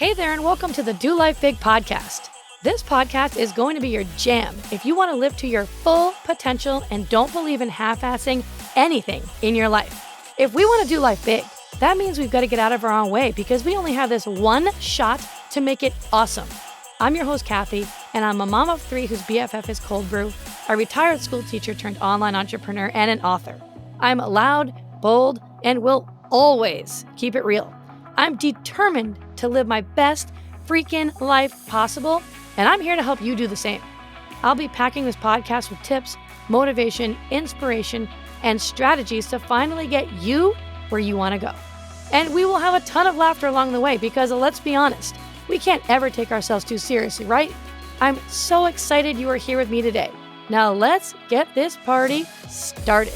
Hey there, and welcome to the Do Life Big podcast. This podcast is going to be your jam if you want to live to your full potential and don't believe in half-assing anything in your life. If we want to do life big, that means we've got to get out of our own way because we only have this one shot to make it awesome. I'm your host, Callie, and I'm a mom of three whose BFF is cold brew, a retired school teacher turned online entrepreneur, and an author. I'm loud, bold, and will always keep it real. I'm determined to live my best freaking life possible, and I'm here to help you do the same. I'll be packing this podcast with tips, motivation, inspiration, and strategies to finally get you where you want to go. And we will have a ton of laughter along the way because, let's be honest, we can't ever take ourselves too seriously, right? I'm so excited you are here with me today. Now let's get this party started.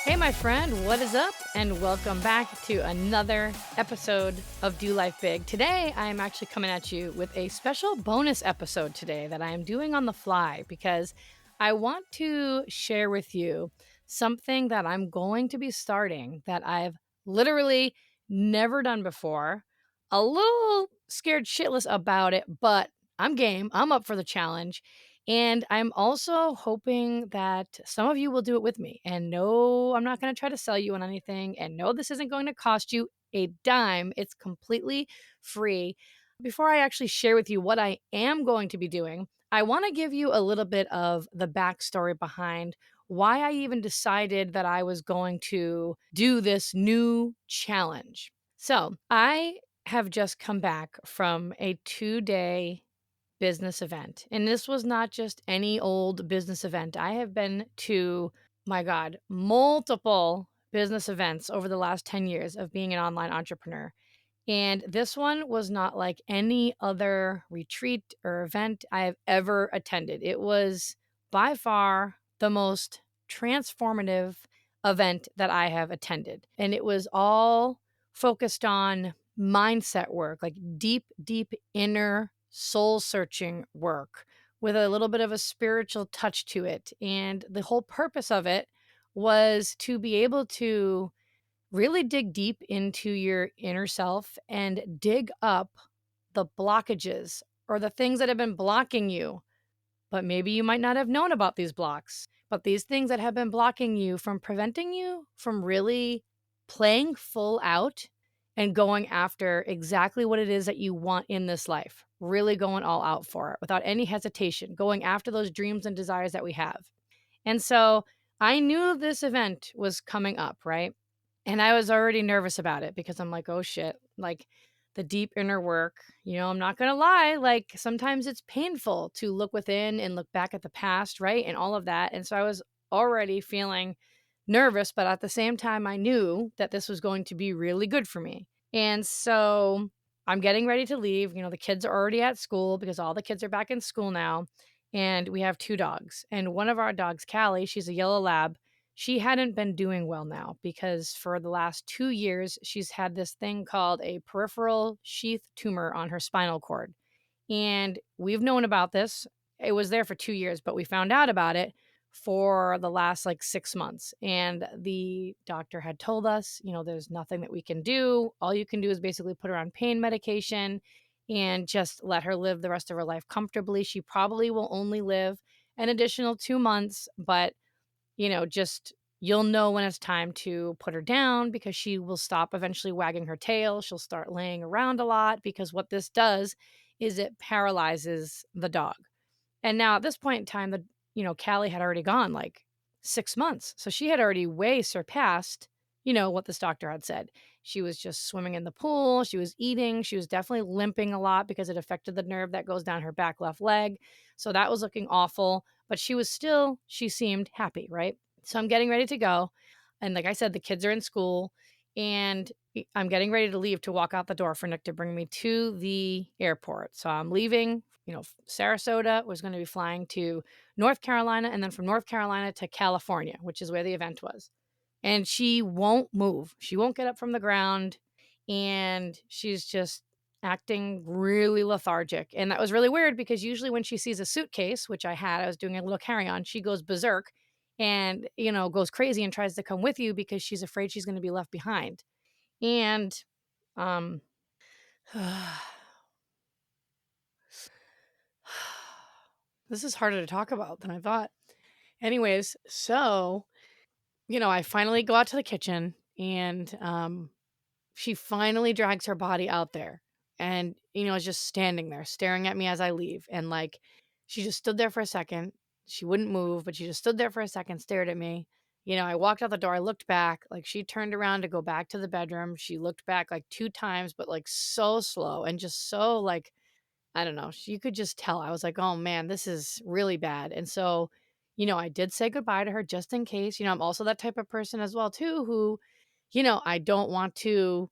Hey, my friend, what is up? And welcome back to another episode of Do Life Big. Today, I'm actually coming at you with a special bonus episode today that I am doing on the fly because I want to share with you something that I'm going to be starting that I've literally never done before. A little scared shitless about it, but I'm game. I'm up for the challenge. And I'm also hoping that some of you will do it with me. And no, I'm not going to try to sell you on anything. And no, this isn't going to cost you a dime. It's completely free. Before I actually share with you what I am going to be doing, I want to give you a little bit of the backstory behind why I even decided that I was going to do this new challenge. So I have just come back from a 2-day business event. And this was not just any old business event. I have been to, my God, multiple business events over the last 10 years of being an online entrepreneur. And this one was not like any other retreat or event I have ever attended. It was by far the most transformative event that I have attended. And it was all focused on mindset work, like deep, deep inner soul searching work with a little bit of a spiritual touch to it. And the whole purpose of it was to be able to really dig deep into your inner self and dig up the blockages or the things that have been blocking you. But maybe you might not have known about these blocks, but these things that have been blocking you from preventing you from really playing full out and going after exactly what it is that you want in this life, really going all out for it without any hesitation, going after those dreams and desires that we have. And so I knew this event was coming up, right? And I was already nervous about it because I'm like, oh shit, like the deep inner work, I'm not going to lie. Like sometimes it's painful to look within and look back at the past, right? And all of that. And so I was already feeling nervous, but at the same time, I knew that this was going to be really good for me. And so I'm getting ready to leave. The kids are already at school because all the kids are back in school now. And we have 2 dogs. And one of our dogs, Callie, she's a yellow lab. She hadn't been doing well now because for the last 2 years, she's had this thing called a peripheral sheath tumor on her spinal cord. And we've known about this. It was there for 2 years, but we found out about it for the last 6 months. And the doctor had told us, there's nothing that we can do. All you can do is basically put her on pain medication and just let her live the rest of her life comfortably. She probably will only live an additional 2 months, but just you'll know when it's time to put her down because she will stop eventually wagging her tail. She'll start laying around a lot because what this does is it paralyzes the dog. And now at this point in time, Callie had already gone 6 months. So she had already way surpassed, what this doctor had said. She was just swimming in the pool. She was eating. She was definitely limping a lot because it affected the nerve that goes down her back left leg. So that was looking awful. But she seemed happy, right? So I'm getting ready to go. And like I said, the kids are in school and I'm getting ready to leave to walk out the door for Nick to bring me to the airport. So I'm leaving, Sarasota, was going to be flying to North Carolina and then from North Carolina to California, which is where the event was. And she won't move. She won't get up from the ground. And she's just acting really lethargic. And that was really weird because usually when she sees a suitcase, which I was doing a little carry on, she goes berserk and, goes crazy and tries to come with you because she's afraid she's going to be left behind. And, um, this is harder to talk about than I thought. Anyways, so, I finally go out to the kitchen and, she finally drags her body out there and, is just standing there staring at me as I leave. And like, she just stood there for a second. She wouldn't move, but she just stood there for a second, stared at me. I walked out the door. I looked back. Like, she turned around to go back to the bedroom. She looked back like two times, but like so slow and just so like, I don't know. You could just tell. I was like, oh man, this is really bad. And so, I did say goodbye to her just in case. I'm also that type of person as well, too, who, I don't want to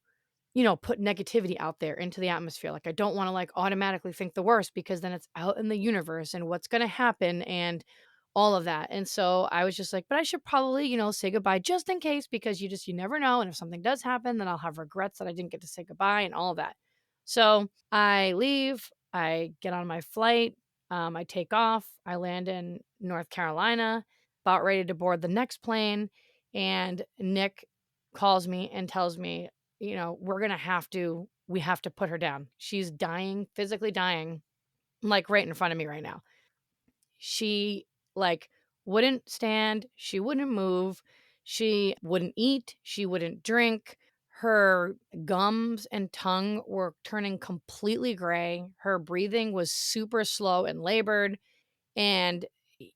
put negativity out there into the atmosphere. Like, I don't want to like automatically think the worst because then it's out in the universe and what's going to happen and all of that. And so I was just like, but I should probably, say goodbye just in case because you never know. And if something does happen, then I'll have regrets that I didn't get to say goodbye and all of that. So I leave, I get on my flight, I take off, I land in North Carolina, about ready to board the next plane. And Nick calls me and tells me, we have to put her down. She's dying, physically dying, like right in front of me right now. She like wouldn't stand, she wouldn't move, she wouldn't eat, she wouldn't drink. Her gums and tongue were turning completely gray. Her breathing was super slow and labored. And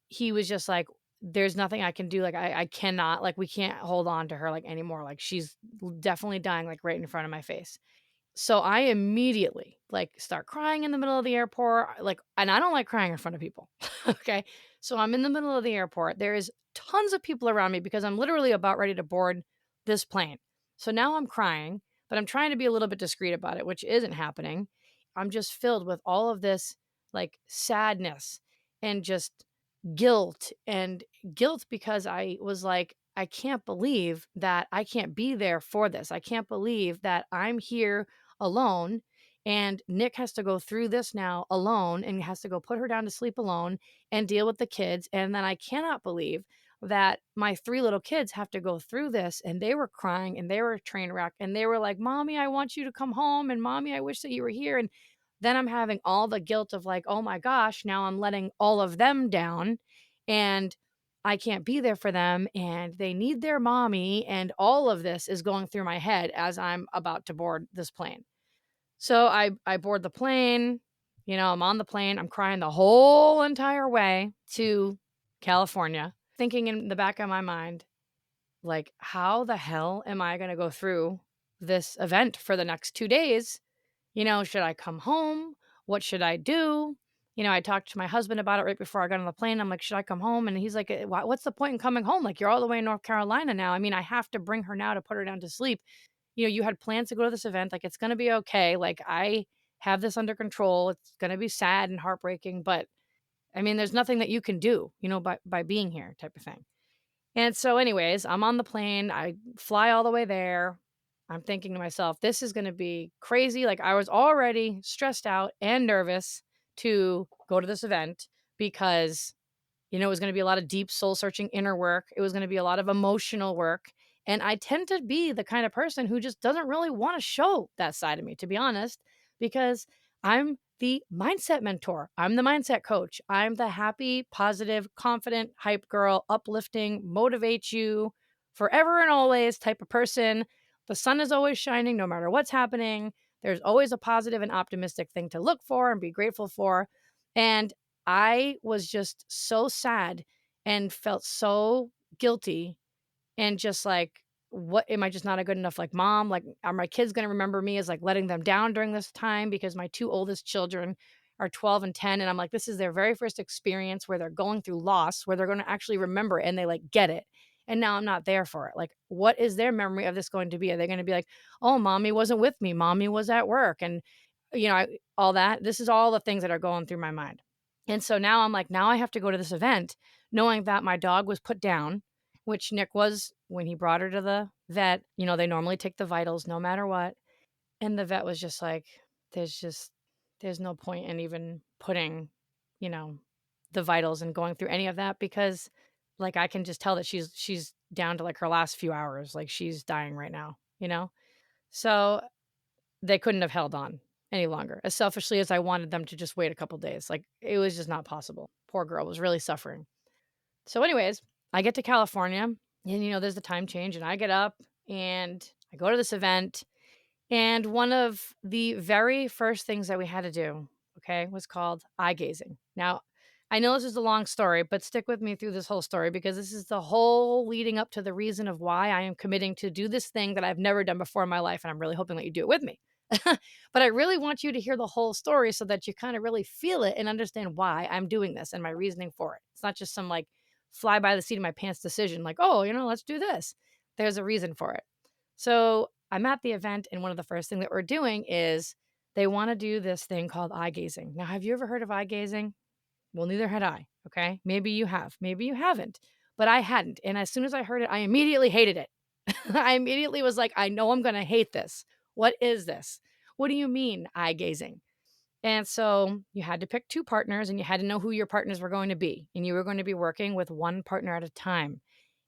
he was just like, there's nothing I can do. Like, I cannot, like, we can't hold on to her like anymore. Like, she's definitely dying, like right in front of my face. So I immediately like start crying in the middle of the airport, like, and I don't like crying in front of people. Okay. So I'm in the middle of the airport. There is tons of people around me because I'm literally about ready to board this plane. So now I'm crying, but I'm trying to be a little bit discreet about it, which isn't happening. I'm just filled with all of this like sadness and just guilt because I was like, I can't believe that I can't be there for this. I can't believe that I'm here alone and Nick has to go through this now alone and has to go put her down to sleep alone and deal with the kids. And then I cannot believe that my three little kids have to go through this. And they were crying and they were a train wreck and they were like, Mommy, I want you to come home. And Mommy, I wish that you were here. And then I'm having all the guilt of like, oh my gosh, now I'm letting all of them down and I can't be there for them and they need their mommy. And all of this is going through my head as I'm about to board this plane. So I board the plane, I'm on the plane, I'm crying the whole entire way to California, thinking in the back of my mind, like, how the hell am I going to go through this event for the next 2 days? Should I come home? What should I do? I talked to my husband about it right before I got on the plane. I'm like, should I come home? And he's like, what's the point in coming home? Like, you're all the way in North Carolina now. I mean, I have to bring her now to put her down to sleep. You had plans to go to this event. Like, it's going to be okay. Like, I have this under control. It's going to be sad and heartbreaking, but I mean, there's nothing that you can do, by being here type of thing. And so, anyways, I'm on the plane. I fly all the way there. I'm thinking to myself, this is going to be crazy. Like, I was already stressed out and nervous to go to this event because it was going to be a lot of deep soul searching inner work. It was going to be a lot of emotional work. And I tend to be the kind of person who just doesn't really want to show that side of me, to be honest, because I'm the mindset mentor. I'm the mindset coach. I'm the happy, positive, confident, hype girl, uplifting, motivate you forever and always type of person. The sun is always shining no matter what's happening. There's always a positive and optimistic thing to look for and be grateful for. And I was just so sad and felt so guilty and just like, what am I just not a good enough like mom? Like, are my kids going to remember me as like letting them down during this time? Because my two oldest children are 12 and 10. And I'm like, this is their very first experience where they're going through loss, where they're going to actually remember it and they like get it. And now I'm not there for it. Like, what is their memory of this going to be? Are they going to be like, oh, mommy wasn't with me? Mommy was at work. And, all that. This is all the things that are going through my mind. And so now I'm like, now I have to go to this event knowing that my dog was put down, which Nick was when he brought her to the vet. They normally take the vitals no matter what. And the vet was just like, there's no point in even putting, you know, the vitals and going through any of that because like, I can just tell that she's down to, like, her last few hours, like, she's dying right now, you know? So, they couldn't have held on any longer, as selfishly as I wanted them to just wait a couple days, like, it was just not possible. Poor girl was really suffering. So anyways, I get to California and, there's the time change, and I get up and I go to this event, and one of the very first things that we had to do, okay, was called eye gazing. Now, I know this is a long story, but stick with me through this whole story because this is the whole leading up to the reason of why I am committing to do this thing that I've never done before in my life. And I'm really hoping that you do it with me. But I really want you to hear the whole story so that you kind of really feel it and understand why I'm doing this and my reasoning for it. It's not just some like fly by the seat of my pants decision, like, oh, let's do this. There's a reason for it. So I'm at the event, and one of the first thing that we're doing is they want to do this thing called eye gazing. Now, have you ever heard of eye gazing? Well, neither had I. Okay. Maybe you have, maybe you haven't, but I hadn't. And as soon as I heard it, I immediately hated it. I immediately was like, I know I'm going to hate this. What is this? What do you mean eye gazing? And so you had to pick two partners and you had to know who your partners were going to be. And you were going to be working with one partner at a time.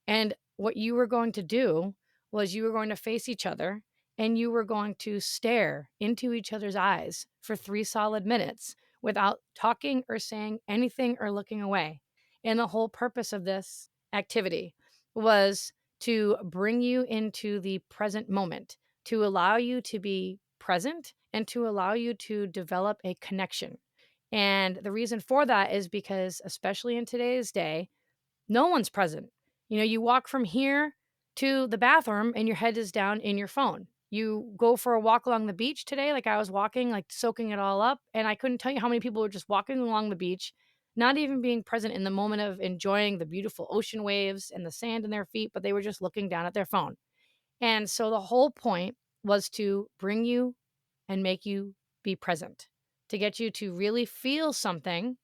And what you were going to do was you were going to face each other and you were going to stare into each other's eyes for 3 solid minutes without talking or saying anything or looking away. And the whole purpose of this activity was to bring you into the present moment, to allow you to be present and to allow you to develop a connection. And the reason for that is because, especially in today's day, no one's present. You walk from here to the bathroom and your head is down in your phone. You go for a walk along the beach today, like I was walking, like soaking it all up. And I couldn't tell you how many people were just walking along the beach, not even being present in the moment of enjoying the beautiful ocean waves and the sand in their feet, but they were just looking down at their phone. And so the whole point was to bring you and make you be present, to get you to really feel something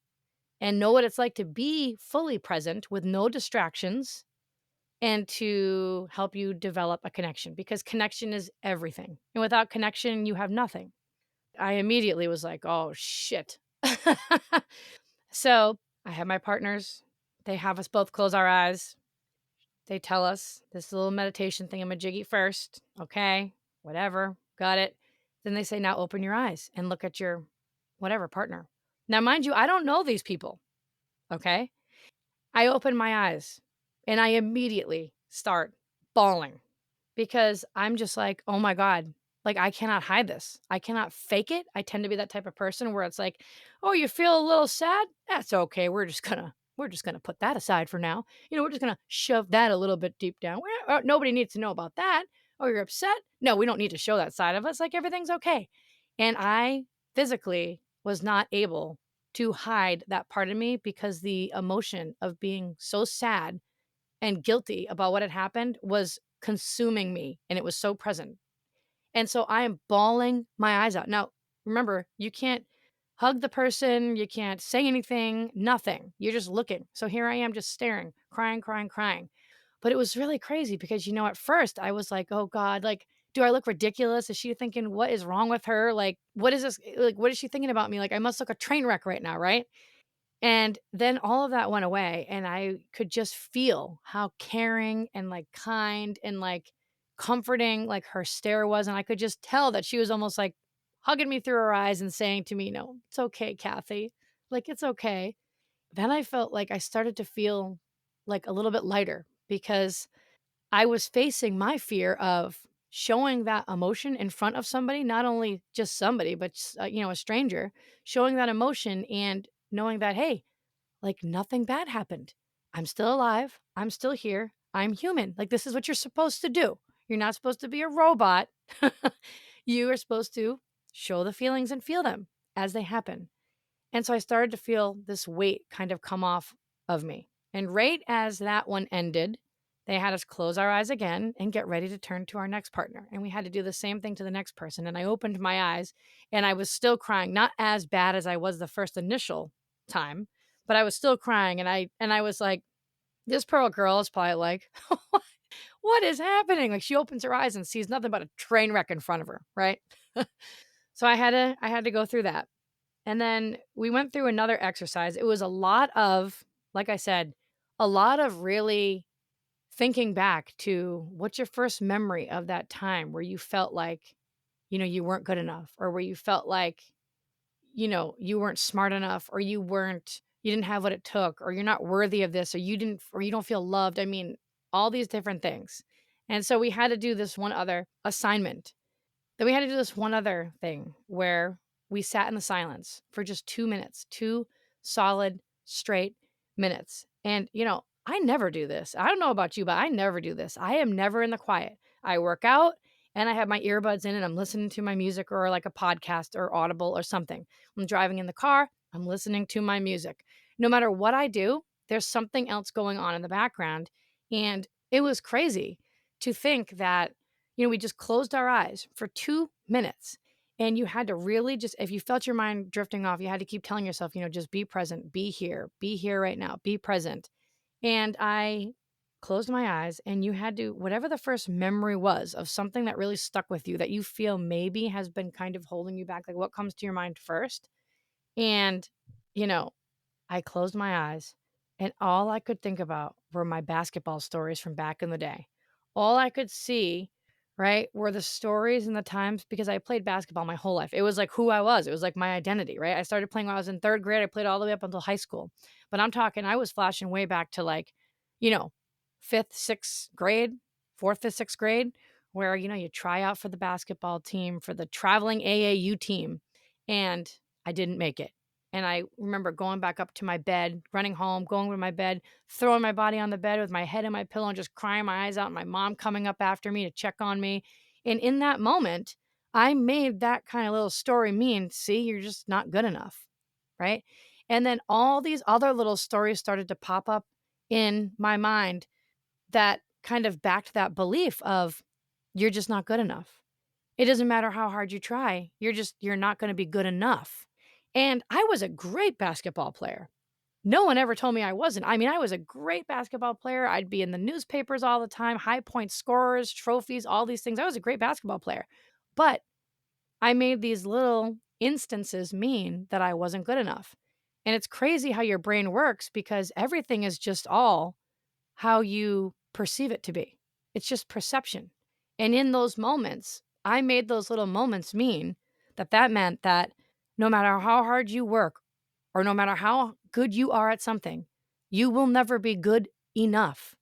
and know what it's like to be fully present with no distractions and to help you develop a connection because connection is everything. And without connection, you have nothing. I immediately was like, oh, shit. So I have my partners. They have us both close our eyes. They tell us this little meditation thingamajiggy first. Okay, whatever. Got it. Then they say, now open your eyes and look at your whatever partner. Now, mind you, I don't know these people. Okay. I open my eyes and I immediately start bawling because I'm just like, oh my God, like I cannot hide this. I cannot fake it. I tend to be that type of person where it's like, oh, you feel a little sad? That's okay. We're just gonna put that aside for now. We're just gonna shove that a little bit deep down. Nobody needs to know about that. Oh, you're upset? No, we don't need to show that side of us. Like everything's okay. And I physically was not able to hide that part of me because the emotion of being so sad and guilty about what had happened was consuming me and it was so present. And so I am bawling my eyes out. Now, remember, you can't hug the person, you can't say anything, nothing. You're just looking. So here I am just staring, crying, crying, crying. But it was really crazy because, at first I was like, oh God, like, do I look ridiculous? Is she thinking, what is wrong with her? Like, what is this? Like, what is she thinking about me? Like, I must look a train wreck right now, right? And then all of that went away, and I could just feel how caring and, like, kind and, like, comforting, like, her stare was, and I could just tell that she was almost, like, hugging me through her eyes and saying to me, "No, it's okay, Kathy. Like, it's okay." Then I felt like I started to feel, like, a little bit lighter because I was facing my fear of showing that emotion in front of somebody, not only just somebody, but, a stranger, showing that emotion and knowing that, "Hey, like, nothing bad happened. I'm still alive. I'm still here. I'm human. Like, this is what you're supposed to do. You're not supposed to be a robot. You are supposed to show the feelings and feel them as they happen." And so I started to feel this weight kind of come off of me. And right as that one ended, they had us close our eyes again and get ready to turn to our next partner. And we had to do the same thing to the next person. And I opened my eyes and I was still crying, not as bad as I was the first initial time, but I was still crying. And I was like, this poor girl is probably like, what is happening? Like she opens her eyes and sees nothing but a train wreck in front of her, right? So I had to go through that. And then we went through another exercise. It was a lot of, like I said, a lot of really thinking back to what's your first memory of that time where you felt like, you weren't good enough, or where you felt like, you weren't smart enough, or you didn't have what it took, or you're not worthy of this, or you don't feel loved. I mean, all these different things. And so we had to do this one other assignment. Then we had to do this one other thing where we sat in the silence for just 2 minutes, 2 solid, straight minutes. And, I never do this. I don't know about you, but I never do this. I am never in the quiet. I work out and I have my earbuds in and I'm listening to my music or like a podcast or Audible or something. I'm driving in the car, I'm listening to my music. No matter what I do, there's something else going on in the background. And it was crazy to think that we just closed our eyes for 2 minutes, and you had to really just if you felt your mind drifting off, you had to keep telling yourself, just be present, be here right now, be present. And I closed my eyes, and you had to whatever the first memory was of something that really stuck with you that you feel maybe has been kind of holding you back, like what comes to your mind first? And, you know, I closed my eyes, and all I could think about were my basketball stories from back in the day. All I could see, right, were the stories and the times because I played basketball my whole life. It was like who I was. It was like my identity, right? I started playing when I was in 3rd grade. I played all the way up until high school. But I'm talking, I was flashing way back to like, you know, 5th, 6th grade, 4th, 5th, 6th grade, where, you try out for the basketball team, for the traveling AAU team, and I didn't make it. And I remember going back up to my bed, running home, going to my bed, throwing my body on the bed with my head in my pillow and just crying my eyes out, and my mom coming up after me to check on me. And in that moment, I made that kind of little story mean, see, you're just not good enough. Right. And then all these other little stories started to pop up in my mind that kind of backed that belief of you're just not good enough. It doesn't matter how hard you try. You're not going to be good enough. And I was a great basketball player. No one ever told me I wasn't. I mean, I was a great basketball player. I'd be in the newspapers all the time, high point scorers, trophies, all these things. I was a great basketball player. But I made these little instances mean that I wasn't good enough. And it's crazy how your brain works because everything is just all how you perceive it to be. It's just perception. And in those moments, I made those little moments mean that meant that no matter how hard you work or no matter how good you are at something, you will never be good enough.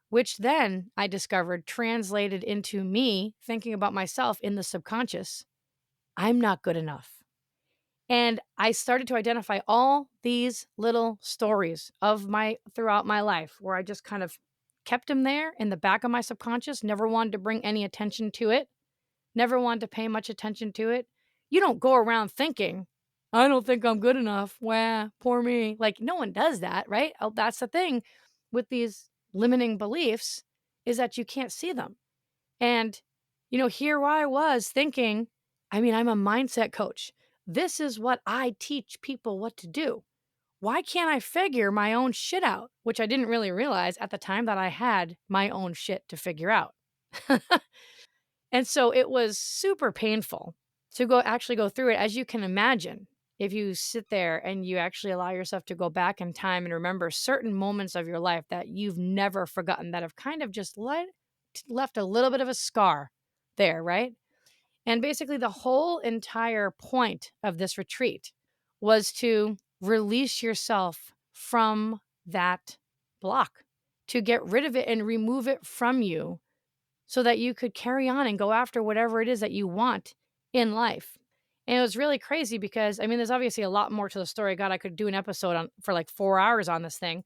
Which then I discovered translated into me thinking about myself in the subconscious. I'm not good enough. And I started to identify all these little stories of my throughout my life where I just kind of kept them there in the back of my subconscious, never wanted to bring any attention to it, never wanted to pay much attention to it. You don't go around thinking, I don't think I'm good enough. Wah, poor me. Like no one does that, right? Oh, that's the thing with these limiting beliefs is that you can't see them. And, here I was thinking, I mean, I'm a mindset coach. This is what I teach people what to do. Why can't I figure my own shit out? Which I didn't really realize at the time that I had my own shit to figure out. And so it was super painful to actually go through it. As you can imagine, if you sit there and you actually allow yourself to go back in time and remember certain moments of your life that you've never forgotten that have kind of just left a little bit of a scar there, right? And basically, the whole entire point of this retreat was to release yourself from that block, to get rid of it and remove it from you so that you could carry on and go after whatever it is that you want in life. And it was really crazy because, I mean, there's obviously a lot more to the story. God, I could do an episode on for like 4 hours on this thing.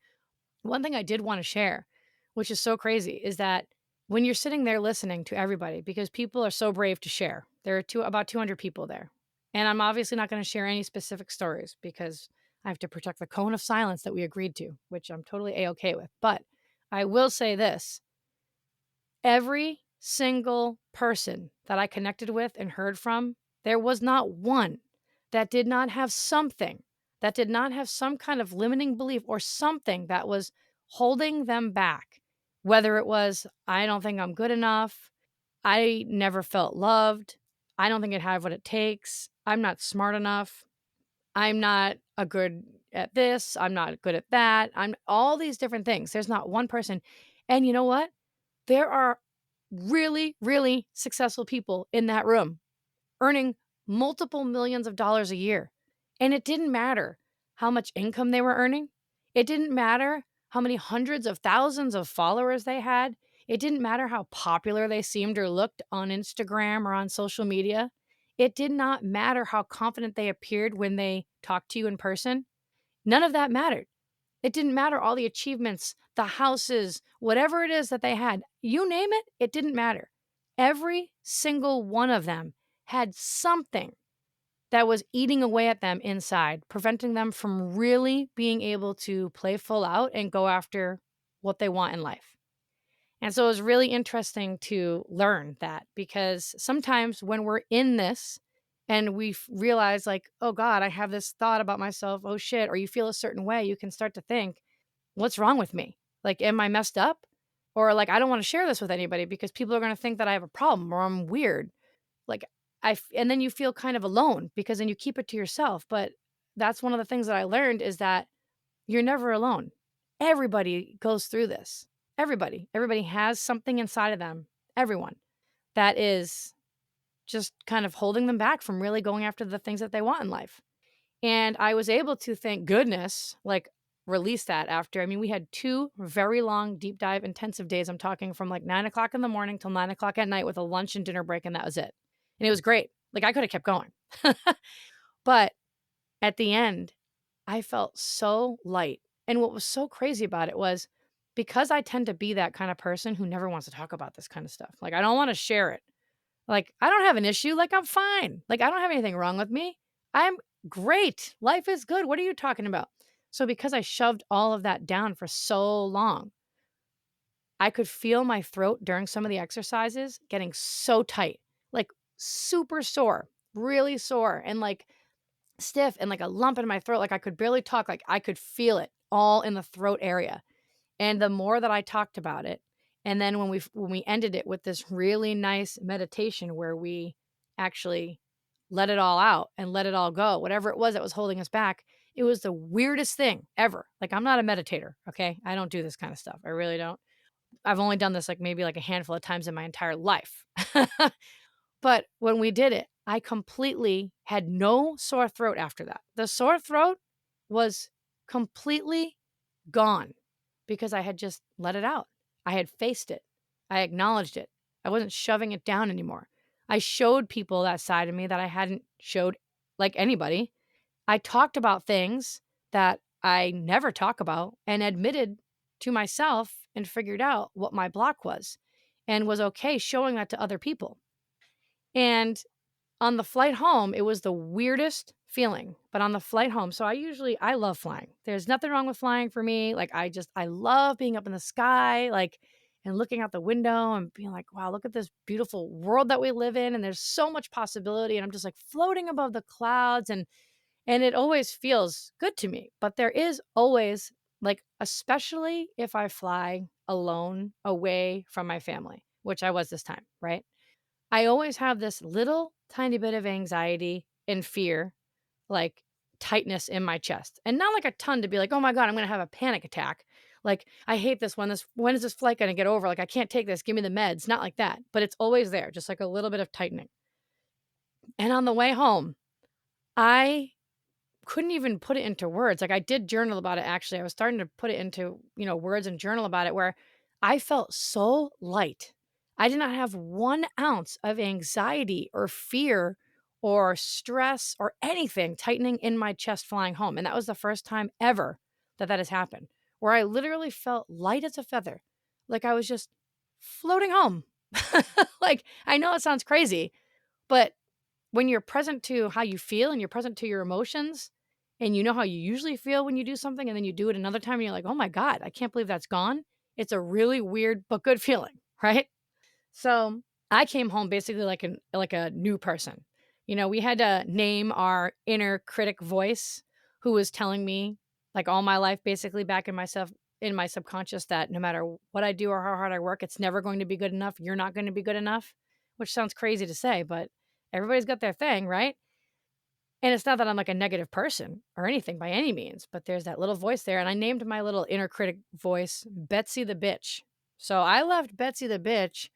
One thing I did want to share, which is so crazy, is that when you're sitting there listening to everybody, because people are so brave to share, there are about 200 people there. And I'm obviously not going to share any specific stories because I have to protect the cone of silence that we agreed to, which I'm totally A-okay with. But I will say this. Every single person that I connected with and heard from, there was not one that did not have something, that did not have some kind of limiting belief or something that was holding them back. Whether it was, I don't think I'm good enough, I never felt loved, I don't think I have what it takes, I'm not smart enough, I'm not a good at this, I'm not good at that. I'm all these different things. There's not one person. And you know what? There are really, really successful people in that room earning multiple millions of dollars a year. And it didn't matter how much income they were earning. It didn't matter how many hundreds of thousands of followers they had. It didn't matter how popular they seemed or looked on Instagram or on social media. It did not matter how confident they appeared when they talked to you in person. None of that mattered. It didn't matter all the achievements, the houses, whatever it is that they had. You name it, it didn't matter. Every single one of them had something that was eating away at them inside, preventing them from really being able to play full out and go after what they want in life. And so it was really interesting to learn that, because sometimes when we're in this and we realize, like, oh God, I have this thought about myself, oh shit, or you feel a certain way, you can start to think, what's wrong with me? Like, am I messed up? Or like, I don't want to share this with anybody because people are going to think that I have a problem or I'm weird. Like, and then you feel kind of alone because then you keep it to yourself. But that's one of the things that I learned, is that you're never alone. Everybody goes through this. Everybody has something inside of them. Everyone that is just kind of holding them back from really going after the things that they want in life. And I was able to, thank goodness, like, release that after. I mean, we had 2 very long, deep dive, intensive days. I'm talking from like 9 o'clock in the morning till 9 o'clock at night with a lunch and dinner break, and that was it. And it was great. Like, I could have kept going. But at the end, I felt so light. And what was so crazy about it was, because I tend to be that kind of person who never wants to talk about this kind of stuff. Like, I don't want to share it. Like, I don't have an issue. Like, I'm fine. Like, I don't have anything wrong with me. I'm great. Life is good. What are you talking about? So, because I shoved all of that down for so long, I could feel my throat during some of the exercises getting so tight, like super sore, really sore, and like stiff, and like a lump in my throat. Like, I could barely talk. Like, I could feel it all in the throat area. And the more that I talked about it, and then when we ended it with this really nice meditation where we actually let it all out and let it all go, whatever it was that was holding us back, it was the weirdest thing ever. Like, I'm not a meditator, okay? I don't do this kind of stuff. I really don't. I've only done this like maybe like a handful of times in my entire life. But when we did it, I completely had no sore throat after that. The sore throat was completely gone because I had just let it out. I had faced it. I acknowledged it. I wasn't shoving it down anymore. I showed people that side of me that I hadn't showed, like, anybody. I talked about things that I never talk about and admitted to myself and figured out what my block was and was okay showing that to other people. And on the flight home, it was the weirdest feeling, but on the flight home, so I love flying. There's nothing wrong with flying for me. Like, I love being up in the sky, like, and looking out the window and being like, wow, look at this beautiful world that we live in. And there's so much possibility. And I'm just like floating above the clouds, and it always feels good to me. But there is always, like, especially if I fly alone away from my family, which I was this time, right? I always have this little tiny bit of anxiety and fear, like tightness in my chest. And not like a ton to be like, oh my God, I'm going to have a panic attack. Like, I hate this. When is this flight going to get over? Like, I can't take this. Give me the meds. Not like that. But it's always there, just like a little bit of tightening. And on the way home, I couldn't even put it into words. Like, I did journal about it, actually. I was starting to put it into, words and journal about it, where I felt so light. I did not have 1 ounce of anxiety or fear or stress or anything tightening in my chest flying home. And that was the first time ever that has happened, where I literally felt light as a feather. Like, I was just floating home. Like, I know it sounds crazy, but when you're present to how you feel and you're present to your emotions, and you know how you usually feel when you do something, and then you do it another time and you're like, oh my God, I can't believe that's gone. It's a really weird but good feeling, right? So I came home basically like a new person. We had to name our inner critic voice, who was telling me, like, all my life, basically back in my subconscious, that no matter what I do or how hard I work, it's never going to be good enough. You're not going to be good enough, which sounds crazy to say, but everybody's got their thing, right? And it's not that I'm like a negative person or anything by any means, but there's that little voice there. And I named my little inner critic voice Betsy the Bitch. So I left Betsy the Bitch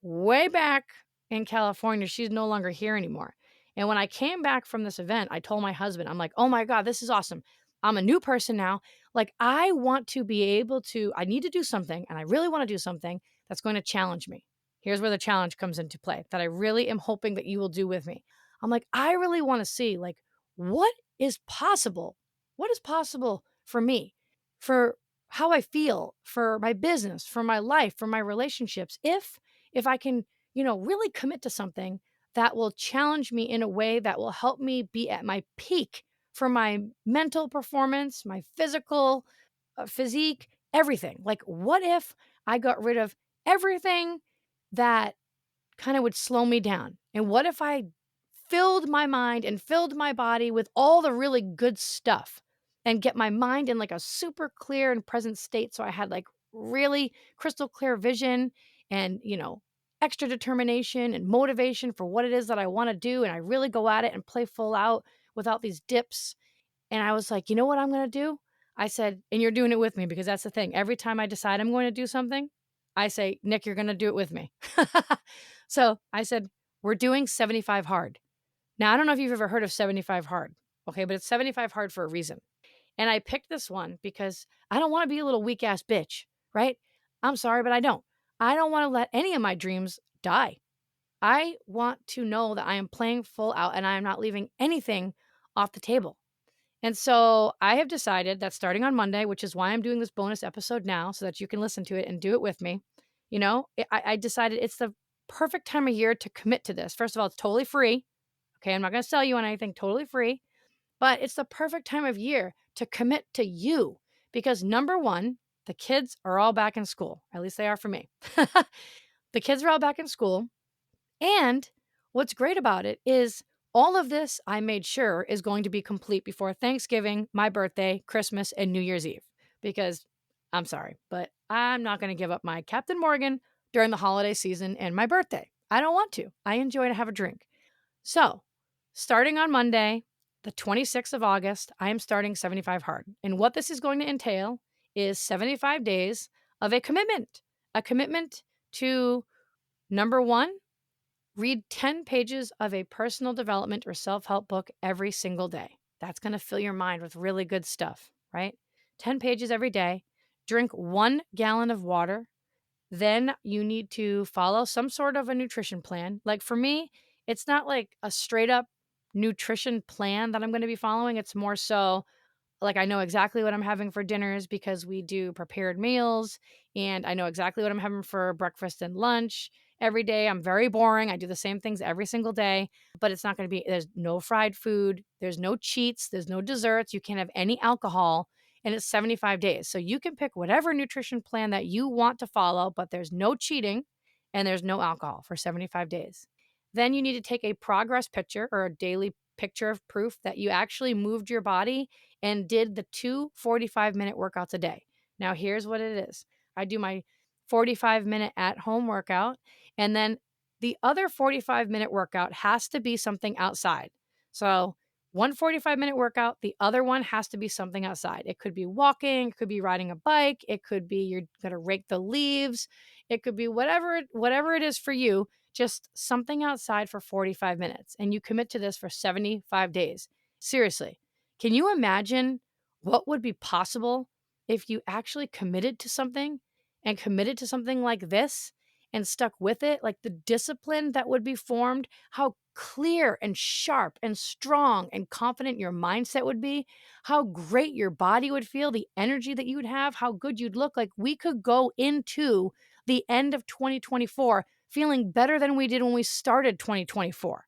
way back in California. She's no longer here anymore. And when I came back from this event, I told my husband, I'm like, oh my God, this is awesome. I'm a new person now. Like, I want to be able to, I need to do something, and I really want to do something that's going to challenge me. Here's where the challenge comes into play that I really am hoping that you will do with me. I'm like, I really want to see like what is possible? What is possible for me, for how I feel, for my business, for my life, for my relationships, if I can, really commit to something that will challenge me in a way that will help me be at my peak for my mental performance, my physical physique, everything. Like, what if I got rid of everything that kind of would slow me down? And what if I filled my mind and filled my body with all the really good stuff and get my mind in like a super clear and present state so I had like really crystal clear vision and, extra determination and motivation for what it is that I want to do, and I really go at it and play full out without these dips. And I was like, "You know what I'm going to do?" I said, and you're doing it with me, because that's the thing. Every time I decide I'm going to do something, I say, "Nick, you're going to do it with me." So I said, "We're doing 75 hard." Now, I don't know if you've ever heard of 75 hard, okay, but it's 75 hard for a reason. And I picked this one because I don't want to be a little weak ass bitch, right? I'm sorry, but I don't. I don't want to let any of my dreams die. I want to know that I am playing full out and I am not leaving anything off the table. And so I have decided that starting on Monday, which is why I'm doing this bonus episode now, so that you can listen to it and do it with me, I decided it's the perfect time of year to commit to this. First of all, it's totally free. Okay, I'm not going to sell you on anything, totally free, but it's the perfect time of year to commit to you because number one, the kids are all back in school. At least they are for me. The kids are all back in school. And what's great about it is all of this I made sure is going to be complete before Thanksgiving, my birthday, Christmas, and New Year's Eve. Because I'm sorry, but I'm not going to give up my Captain Morgan during the holiday season and my birthday. I don't want to. I enjoy to have a drink. So, starting on Monday, the 26th of August, I am starting 75 Hard. And what this is going to entail is 75 days of a commitment to number one, read 10 pages of a personal development or self help book every single day. That's going to fill your mind with really good stuff, right? 10 pages every day. Drink 1 gallon of water. Then you need to follow some sort of a nutrition plan. Like for me, it's not like a straight up nutrition plan that I'm going to be following. It's more so like I know exactly what I'm having for dinners because we do prepared meals, and I know exactly what I'm having for breakfast and lunch every day. I'm very boring. I do the same things every single day, but it's not going to be, there's no fried food, there's no cheats, there's no desserts, you can't have any alcohol, and it's 75 days. So you can pick whatever nutrition plan that you want to follow, but there's no cheating and there's no alcohol for 75 days. Then you need to take a progress picture or a daily picture of proof that you actually moved your body and did the 2 45-minute workouts a day. Now, here's what it is. I do my 45-minute at-home workout, and then the other 45-minute workout has to be something outside. So 1 45-minute workout, the other one has to be something outside. It could be walking, it could be riding a bike, it could be you're going to rake the leaves, it could be whatever it is for you, just something outside for 45 minutes. And you commit to this for 75 days. Seriously, can you imagine what would be possible if you actually committed to something and committed to something like this and stuck with it? Like the discipline that would be formed, how clear and sharp and strong and confident your mindset would be, how great your body would feel, the energy that you would have, how good you'd look. Like we could go into the end of 2024 feeling better than we did when we started 2024.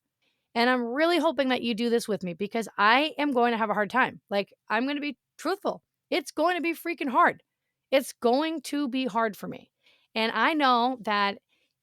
And I'm really hoping that you do this with me because I am going to have a hard time. Like, I'm going to be truthful. It's going to be freaking hard. It's going to be hard for me. And I know that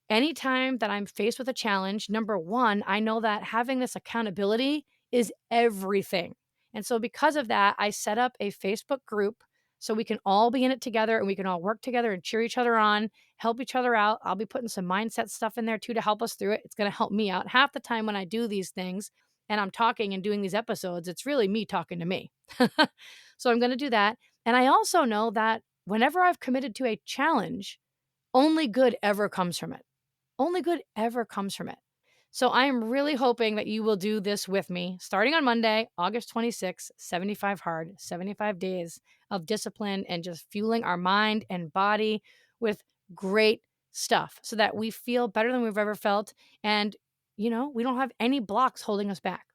anytime that I'm faced with a challenge, number one, I know that having this accountability is everything. And so, because of that, I set up a Facebook group so we can all be in it together and we can all work together and cheer each other on, help each other out. I'll be putting some mindset stuff in there too to help us through it. It's going to help me out. Half the time when I do these things, and I'm talking and doing these episodes, it's really me talking to me. So I'm going to do that. And I also know that whenever I've committed to a challenge, only good ever comes from it. Only good ever comes from it. So I am really hoping that you will do this with me starting on Monday, August 26th, 75 hard, 75 days of discipline and just fueling our mind and body with great stuff so that we feel better than we've ever felt. And, we don't have any blocks holding us back.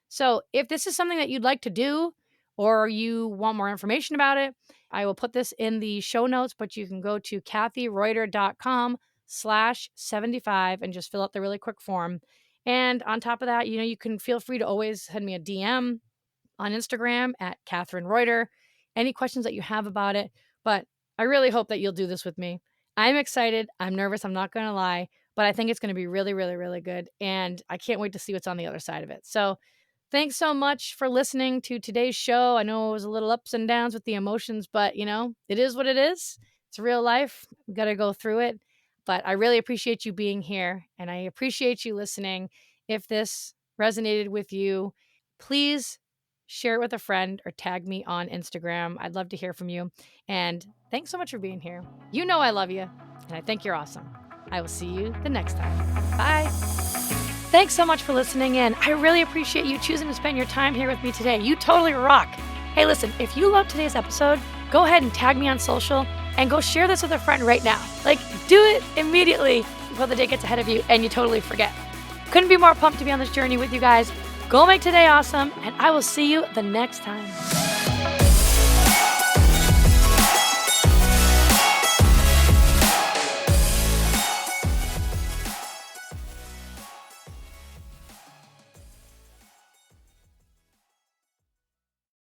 So if this is something that you'd like to do or you want more information about it, I will put this in the show notes, but you can go to kathyreuter.com/75 and just fill out the really quick form. And on top of that, you can feel free to always send me a DM on Instagram at Catherine Reuter. Any questions that you have about it. But I really hope that you'll do this with me. I'm excited. I'm nervous. I'm not going to lie, but I think it's going to be really, really, really good. And I can't wait to see what's on the other side of it. So thanks so much for listening to today's show. I know it was a little ups and downs with the emotions, but it is what it is. It's real life. We got to go through it. But I really appreciate you being here and I appreciate you listening. If this resonated with you, please share it with a friend or tag me on Instagram. I'd love to hear from you. And thanks so much for being here. I love you and I think you're awesome. I will see you the next time. Bye. Thanks so much for listening in. I really appreciate you choosing to spend your time here with me today. You totally rock. Hey, listen, if you loved today's episode, go ahead and tag me on social and go share this with a friend right now. Do it immediately before the day gets ahead of you and you totally forget. Couldn't be more pumped to be on this journey with you guys. Go make today awesome, and I will see you the next time.